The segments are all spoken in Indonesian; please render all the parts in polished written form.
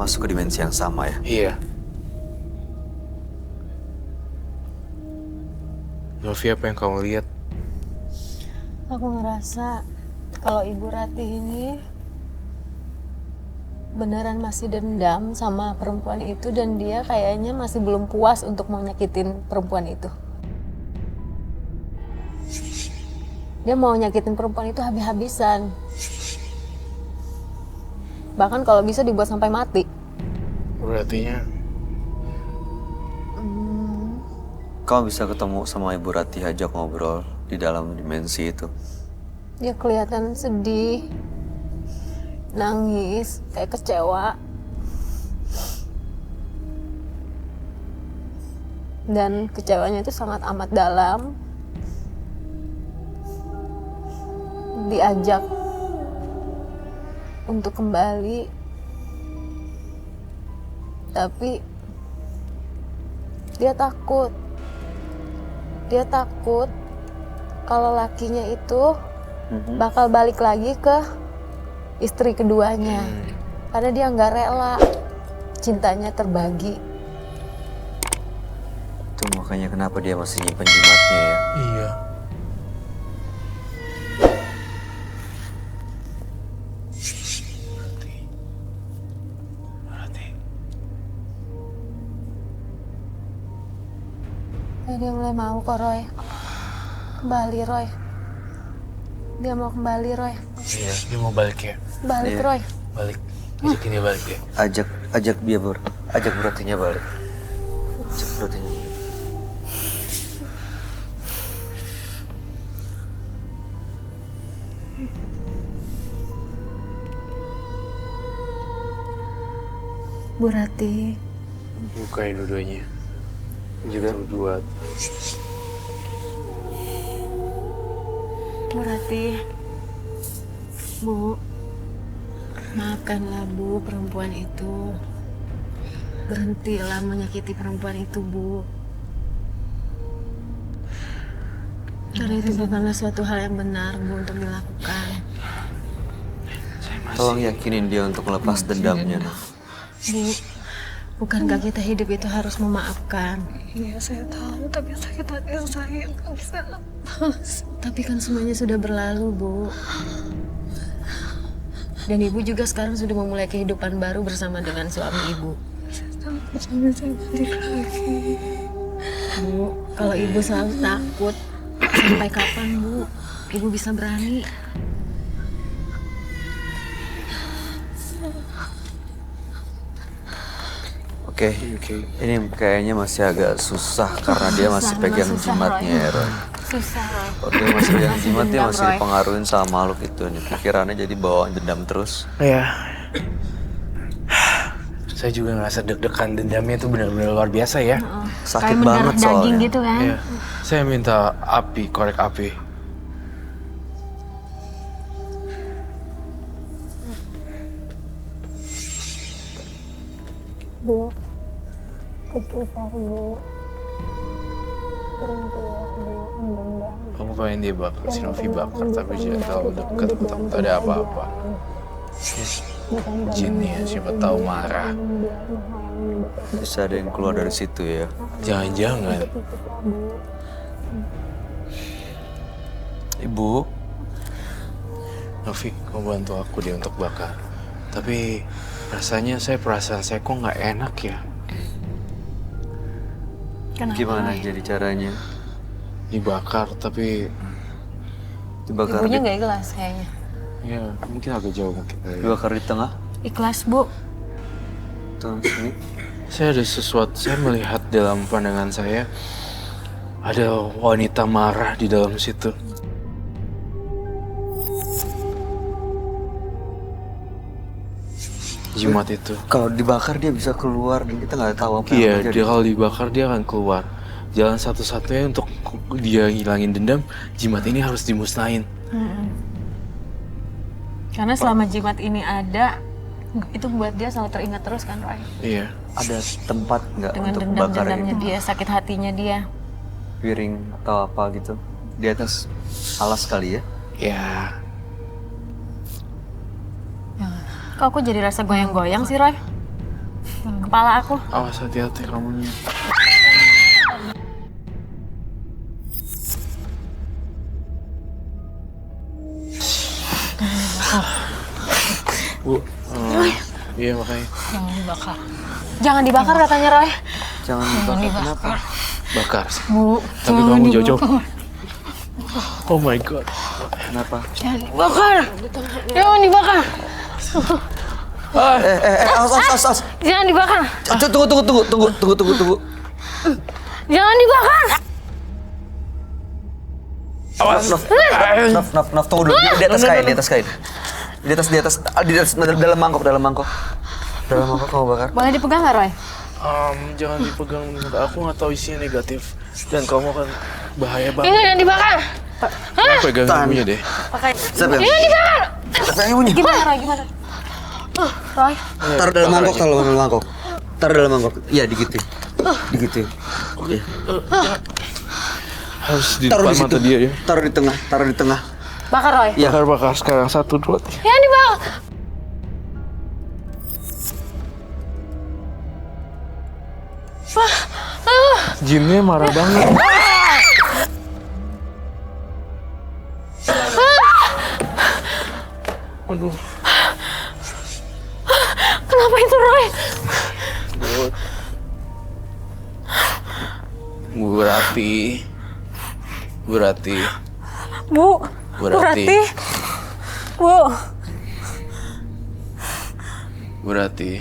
masuk ke dimensi yang sama ya? Iya. Novi, apa yang kamu lihat? Aku ngerasa kalau Ibu Ratih ini beneran masih dendam sama perempuan itu dan dia kayaknya masih belum puas untuk mau nyakitin perempuan itu. Dia mau nyakitin perempuan itu habis-habisan. Bahkan kalau bisa dibuat sampai mati. Berartinya Kamu bisa ketemu sama Ibu Ratih, ajak ngobrol di dalam dimensi itu. Dia kelihatan sedih, nangis, kayak kecewa. Dan kecewanya itu sangat amat dalam. Diajak untuk kembali. Tapi dia takut. Dia takut kalau lakinya itu bakal balik lagi ke istri keduanya. Karena dia nggak rela cintanya terbagi. Itu makanya kenapa dia masih nyimpen jimatnya ya? iya. Berarti Dia mulai mau kok, Roy. Kembali, Roy. Dia mau kembali, Roy. iya, dia mau balik ya. Balik, Iya. Roy. Balik. Ajakin dia balik deh. Ajak dia ajak Bu Ratihnya balik. Ajak Bu Ratihnya balik. Bu Ratih. Bukain dua-duanya. Juga buat. Bu Ratih. Bu. Maafkanlah Bu perempuan itu. Berhentilah menyakiti perempuan itu, Bu. Karena itu bukanlah suatu hal yang benar, Bu, untuk dilakukan. Tolong yakinin dia untuk melepas dendamnya. Noh. Bu, bukankah kita hidup itu harus memaafkan? Iya, saya tahu, tapi sakit hati saya nggak bisa lepas. Tapi kan semuanya sudah berlalu, Bu. Dan Ibu juga sekarang sudah memulai kehidupan baru bersama dengan suami Ibu. Takut suami saya balik lagi. Bu, kalau Ibu selalu takut, sampai kapan, Bu? Ibu bisa berani? Oke, ini kayaknya masih agak susah karena dia masih pegang susah, jimatnya Roy. ya, Roy. Susah, Roy. Oke, masih pegang jimat, dia dendam, masih Roy. dipengaruhin sama makhluk itu nih. Pikirannya jadi bawaan dendam terus. Iya. Saya juga ngerasa deg-degan, dendamnya itu benar-benar luar biasa ya. Sakit Kayak banget mendarah daging soalnya. gitu kan? Iya. Saya minta api, korek api. Bu, ketika Bu berhentilah Bu mendendam. Kamu pengen dia bakar, si Novi bakar, tapi jangan terlalu dekat, takut ada apa-apa. Jinnya siapa tahu marah. Bisa ada yang keluar dari situ ya. Jangan-jangan. Ibu, Novi, kamu bantu aku dia untuk bakar. Tapi perasaan saya kok nggak enak ya. Kenapa? gimana jadi caranya? Dibakar, tapi Dibakar Ibunya di, nggak ikhlas kayaknya. ya mungkin agak jauh mungkin. dibakar di tengah. Ikhlas, Bu. Tuh, sini. Saya ada sesuatu, saya melihat dalam pandangan saya ada wanita marah di dalam situ. Jimat itu. Kalau dibakar dia bisa keluar dan kita nggak tahu apa yang Iya, terjadi. dia kalau dibakar dia akan keluar. Jalan satu-satunya untuk dia ngilangin dendam, jimat ini harus dimusnahin. Karena selama jimat ini ada, itu buat dia selalu teringat terus kan, Roy? Iya. Ada tempat nggak Dengan untuk bakar dendam-dendamnya ini? dia, sakit hatinya dia. Piring atau apa gitu di atas alas kali ya? Ya, Kok aku jadi rasa goyang-goyang sih, Roy? Kepala aku. Awas hati-hati kamunya. Bu, iya makanya. Jangan dibakar. Jangan dibakar katanya Roy. Jangan dibakar. Kenapa? Bakar sih. Bu, Tapi kamu jauh-jauh. Oh my god. Kenapa? jangan dibakar. Jangan dibakar. Awas. Jangan dibakar. Tunggu. Jangan dibakar. Awas. Naf, tunggu dulu. Di atas kain. Di atas dalam mangkok. Dalam mangkok kamu bakar. Boleh dipegang nggak Roy? Jangan dipegang, aku nggak tahu isinya negatif dan kamu kan bahaya Ini banget. jangan dibakar. Kamu pegang ibunya deh. Pakai. Siapa yang? Jangan dibakar. Siapa yang ibunya? Gimana Roy? Gimana? Roy. Taruh dalam mangkok. Iya, digitu. Iya. Harus di Taruh depan di situ. mata dia ya. Taruh di tengah. Bakar Roy. Iya. Bakar sekarang 1, 2, 3. Jangan dibakar. Jinnya marah banget. Aduh. Kenapa itu Roy? Bu Rati. Bu. Bu Rati. Bu. Bu Rati.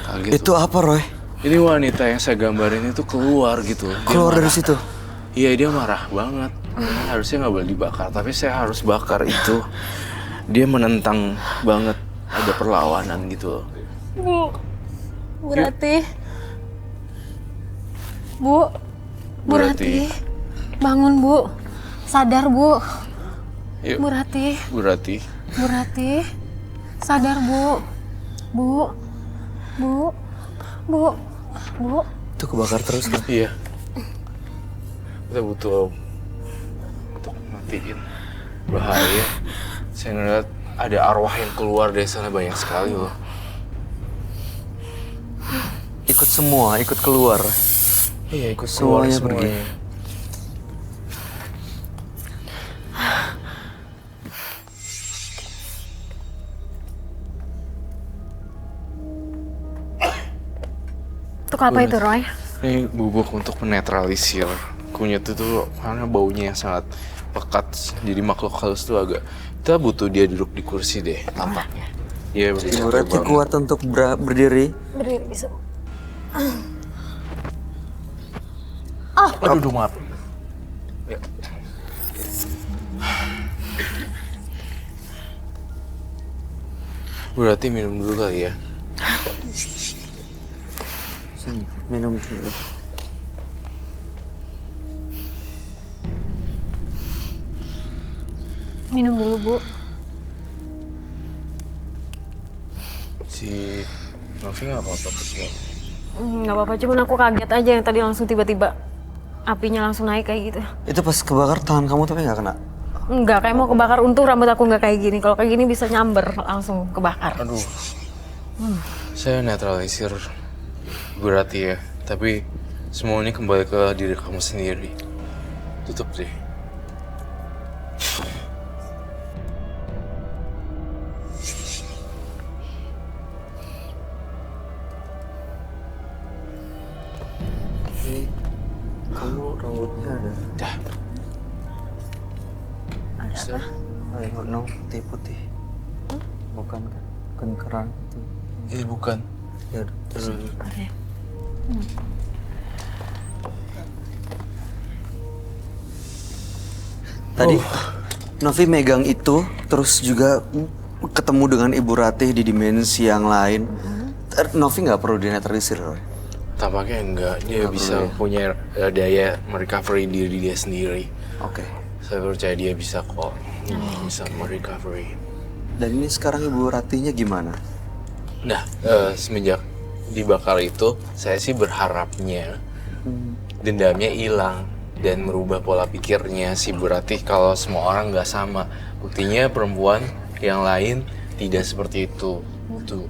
Kaget. Itu apa, Roy? Ini wanita yang saya gambarin itu keluar gitu. Dia Keluar dari marah. situ. Iya, dia marah banget. Harusnya nggak boleh dibakar, tapi saya harus bakar itu. Dia menentang banget, ada perlawanan gitu. Bu Rati. Bu Rati. Bangun, Bu. Sadar, Bu. Yuk, Bu Rati. Bu Rati. Bu Rati. Sadar, Bu. Bu. Itu kebakar terus kan? Iya. Kita butuh untuk matiin. Bahaya. Saya ngeliat ada arwah yang keluar dari sana banyak sekali loh. Ikut keluar. Iya, ikut keluar Semuanya pergi. Untuk apa itu, Roy? Ini bubuk untuk menetralisir kunyit itu karena baunya yang sangat pekat. Jadi makhluk halus tuh agak. Kita butuh dia duduk di kursi deh tampaknya. Iya, Ibu Rati kuat untuk berdiri. Berdiri bisa. Aduh, maaf. Ya. Berarti minum dulu kali ya. Sini, minum dulu. Minum dulu, Bu. Si Novi nggak apa-apa kecil. Nggak apa-apa, cuman aku kaget aja yang tadi langsung tiba-tiba apinya langsung naik kayak gitu. Itu pas kebakar tangan kamu tapi nggak kena. Enggak, kayak mau kebakar, untung rambut aku nggak kayak gini. Kalau kayak gini bisa nyamber langsung kebakar. Aduh. Saya netralisir berarti ya. Tapi semuanya kembali ke diri kamu sendiri. Tutup deh. Kamu rambutnya ada. Dah. Ada apa? Ayo, no, putih. Bukan kan? Bukan kerang itu. Ini bukan. Ya, terus. Oke. Tadi Novi megang itu, terus juga ketemu dengan Ibu Ratih di dimensi yang lain. Novi nggak perlu dinetralisir, Roy. Tampaknya enggak. Dia Nggak bisa perlu ya. punya daya merecovery diri dia sendiri. Oke. Saya percaya dia bisa kok. Bisa merecovery. Dan ini sekarang Ibu Ratihnya gimana? Nah, semenjak dibakar itu, saya sih berharapnya dendamnya hilang dan merubah pola pikirnya si Bu Ratih kalau semua orang nggak sama. Buktinya perempuan yang lain tidak seperti itu. Tuh.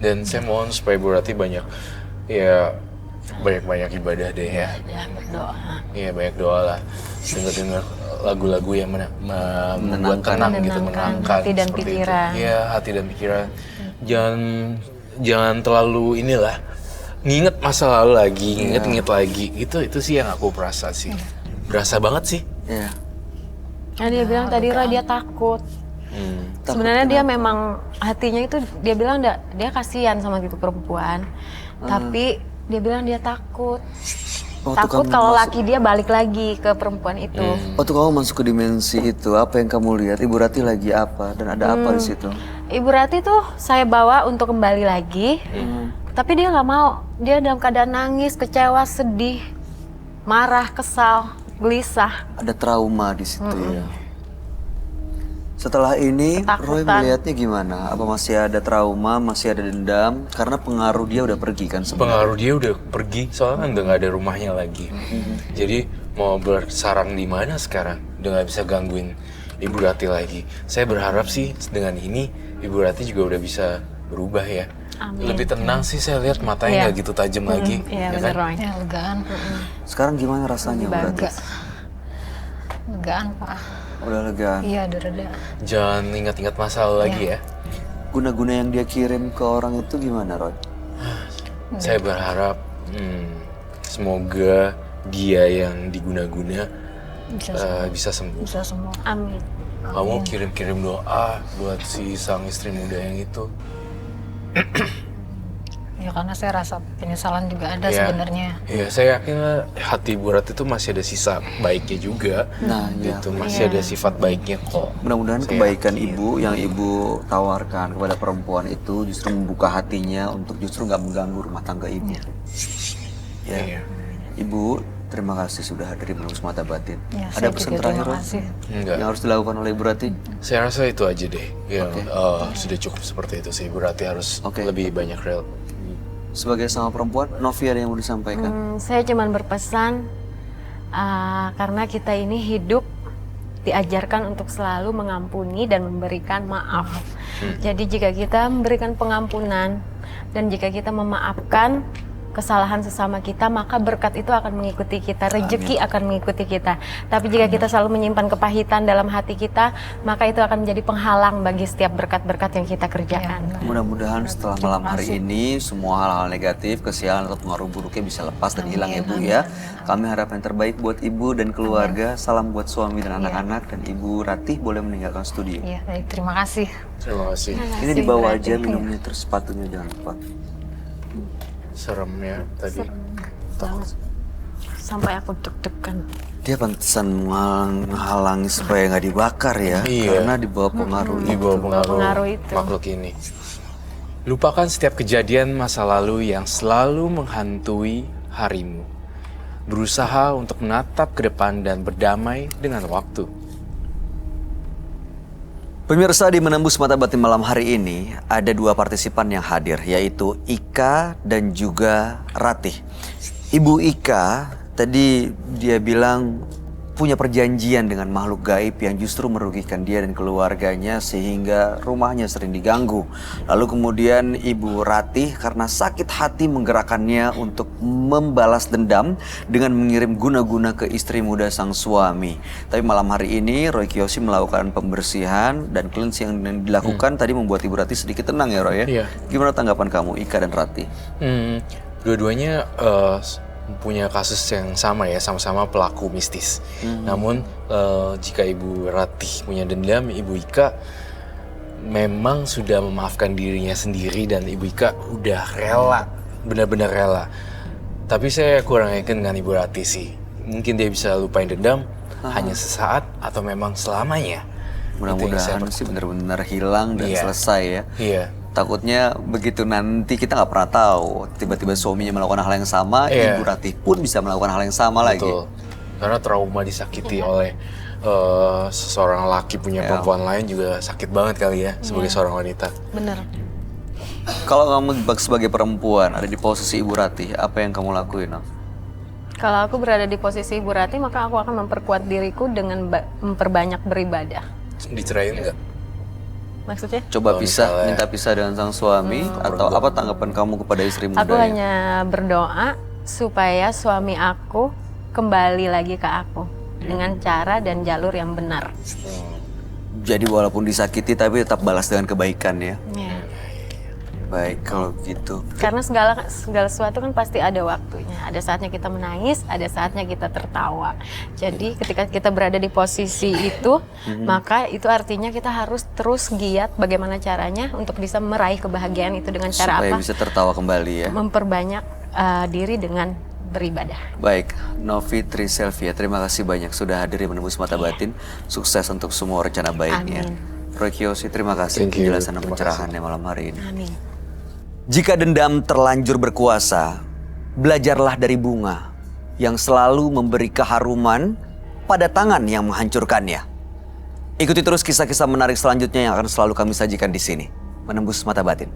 Dan saya mohon supaya Bu Rati banyak ibadah deh ya. Ya, berdoa. Iya, banyak doa lah. Dengar lagu-lagu yang membuat tenang gitu, menenangkan hati dan seperti pikiran. itu. Iya, hati dan pikiran. Jangan terlalu inilah nginget masa lalu lagi, nginget lagi. Itu sih yang aku perasa sih. Berasa banget sih. Iya. Nah, dia bilang tadi Roy dia takut. Sebenarnya dia memang hatinya itu dia bilang dia kasihan sama gitu perempuan. Tapi dia bilang dia takut. Takut kalau laki dia balik lagi ke perempuan itu. Waktu kamu masuk ke dimensi itu, apa yang kamu lihat? Ibu Rati lagi apa dan ada apa di situ? Ibu Rati tuh saya bawa untuk kembali lagi. Tapi dia nggak mau. Dia dalam keadaan nangis, kecewa, sedih, marah, kesal, gelisah. Ada trauma di situ ya. Setelah ini, Roy melihatnya gimana? Apa masih ada trauma, masih ada dendam? Karena pengaruh dia udah pergi kan sebenarnya. Pengaruh dia udah pergi, soalnya kan udah nggak ada rumahnya lagi. Jadi mau bersarang di mana sekarang? Udah nggak bisa gangguin Ibu Rati lagi. Saya berharap sih dengan ini Ibu Rati juga udah bisa berubah ya. Amin. Lebih tenang sih saya lihat matanya nggak gitu tajam lagi. Iya ya bener kan? Roy. Ya legaan. Sekarang gimana rasanya Bu Rati? Legaan Pak. Udah lega. Iya udah reda. Jangan ingat-ingat masa lalu lagi ya. Guna-guna yang dia kirim ke orang itu gimana, Roy? Saya berharap semoga dia yang diguna-guna bisa sembuh. Bisa semua. Amin. Kamu kirim-kirim doa buat si sang istri muda yang itu. Ya karena saya rasa penyesalan juga ada Iya. sebenarnya. Iya, saya yakin hati Bu Rati itu masih ada sisa baiknya juga. Nah, iya. Gitu, masih ada sifat baiknya kok. Mudah-mudahan kebaikan ibu yang ibu tawarkan kepada perempuan itu justru membuka hatinya untuk justru nggak mengganggu rumah tangga ibu. Ya. Iya. Ibu, terima kasih sudah hadir di Menembus Mata Batin. Ya, Ada saya pesan juga terakhir, terima Roy? kasih. Enggak. Yang harus dilakukan oleh Ibu Rati? Saya rasa itu aja deh. Yang sudah cukup seperti itu sih. Bu Rati harus lebih banyak rel. Sebagai sama perempuan, Novi ada yang mau disampaikan? Saya cuman berpesan karena kita ini hidup diajarkan untuk selalu mengampuni dan memberikan maaf. Jadi jika kita memberikan pengampunan dan jika kita memaafkan kesalahan sesama kita, maka berkat itu akan mengikuti kita, rezeki akan mengikuti kita. Tapi jika kita selalu menyimpan kepahitan dalam hati kita, maka itu akan menjadi penghalang bagi setiap berkat-berkat yang kita kerjakan. Mudah-mudahan setelah malam hari ini semua hal-hal negatif, kesialan atau pengaruh buruknya bisa lepas dan hilang ya Bu ya. Kami harap yang terbaik buat Ibu dan keluarga. Salam buat suami dan anak-anak, dan Ibu Ratih boleh meninggalkan studio. Iya, baik, terima kasih. Terima kasih. Ini dibawa aja minumnya, terus sepatunya jangan lupa. Serem ya tadi. Banget. Sampai aku deg-degan. Dia pantesan menghalangi supaya nggak dibakar ya, Iya. karena di bawah pengaruh Di bawah pengaruh itu. makhluk ini. Lupakan setiap kejadian masa lalu yang selalu menghantui harimu. Berusaha untuk menatap ke depan dan berdamai dengan waktu. Pemirsa, di Menembus Mata Batin malam hari ini ada dua partisipan yang hadir, yaitu Ika dan juga Ratih. Ibu Ika tadi dia bilang punya perjanjian dengan makhluk gaib yang justru merugikan dia dan keluarganya sehingga rumahnya sering diganggu. Lalu kemudian Ibu Ratih karena sakit hati menggerakkannya untuk membalas dendam dengan mengirim guna-guna ke istri muda sang suami. Tapi malam hari ini Roy Kiyoshi melakukan pembersihan dan cleansing yang dilakukan tadi membuat Ibu Ratih sedikit tenang ya Roy ya? Iya. Gimana tanggapan kamu Ika dan Ratih? Dua-duanya punya kasus yang sama ya, sama-sama pelaku mistis. Namun jika Ibu Ratih punya dendam, Ibu Ika memang sudah memaafkan dirinya sendiri dan Ibu Ika udah rela, benar-benar rela. Tapi saya kurang yakin dengan Ibu Ratih sih. Mungkin dia bisa lupain dendam hanya sesaat atau memang selamanya. Mudah-mudahan sih benar-benar hilang dan Iya. selesai ya. Iya. Takutnya begitu nanti kita nggak pernah tahu, tiba-tiba suaminya melakukan hal yang sama, Iya. Ibu Ratih pun bisa melakukan hal yang sama lagi. Betul. Karena trauma disakiti oleh seseorang laki punya perempuan lain juga sakit banget kali ya sebagai seorang wanita. Bener. Kalau kamu sebagai perempuan ada di posisi Ibu Ratih, apa yang kamu lakuin? Nam? Kalau aku berada di posisi Ibu Ratih, maka aku akan memperkuat diriku dengan memperbanyak beribadah. Dicerain nggak? Maksudnya? Coba Kalau pisah, misalnya- minta pisah dengan sang suami, atau apa tanggapan kamu kepada istri muda? Aku hanya berdoa supaya suami aku kembali lagi ke aku dengan cara dan jalur yang benar. Jadi walaupun disakiti tapi tetap balas dengan kebaikan ya. Ya. Baik kalau gitu. Karena segala sesuatu kan pasti ada waktunya. Ada saatnya kita menangis, ada saatnya kita tertawa. Jadi ketika kita berada di posisi itu, maka itu artinya kita harus terus giat bagaimana caranya untuk bisa meraih kebahagiaan itu dengan cara Supaya apa? bisa tertawa kembali ya. Memperbanyak diri dengan beribadah. Baik, Novi Triselvia, terima kasih banyak sudah hadir di Menembus Mata Batin. Sukses untuk semua rencana baiknya. Amin. Roy Kiyoshi, terima kasih Thank you. penjelasan dan Terima pencerahannya malam hari ini. Amin. Jika dendam terlanjur berkuasa, belajarlah dari bunga yang selalu memberi keharuman pada tangan yang menghancurkannya. Ikuti terus kisah-kisah menarik selanjutnya yang akan selalu kami sajikan di sini. Menembus Mata Batin.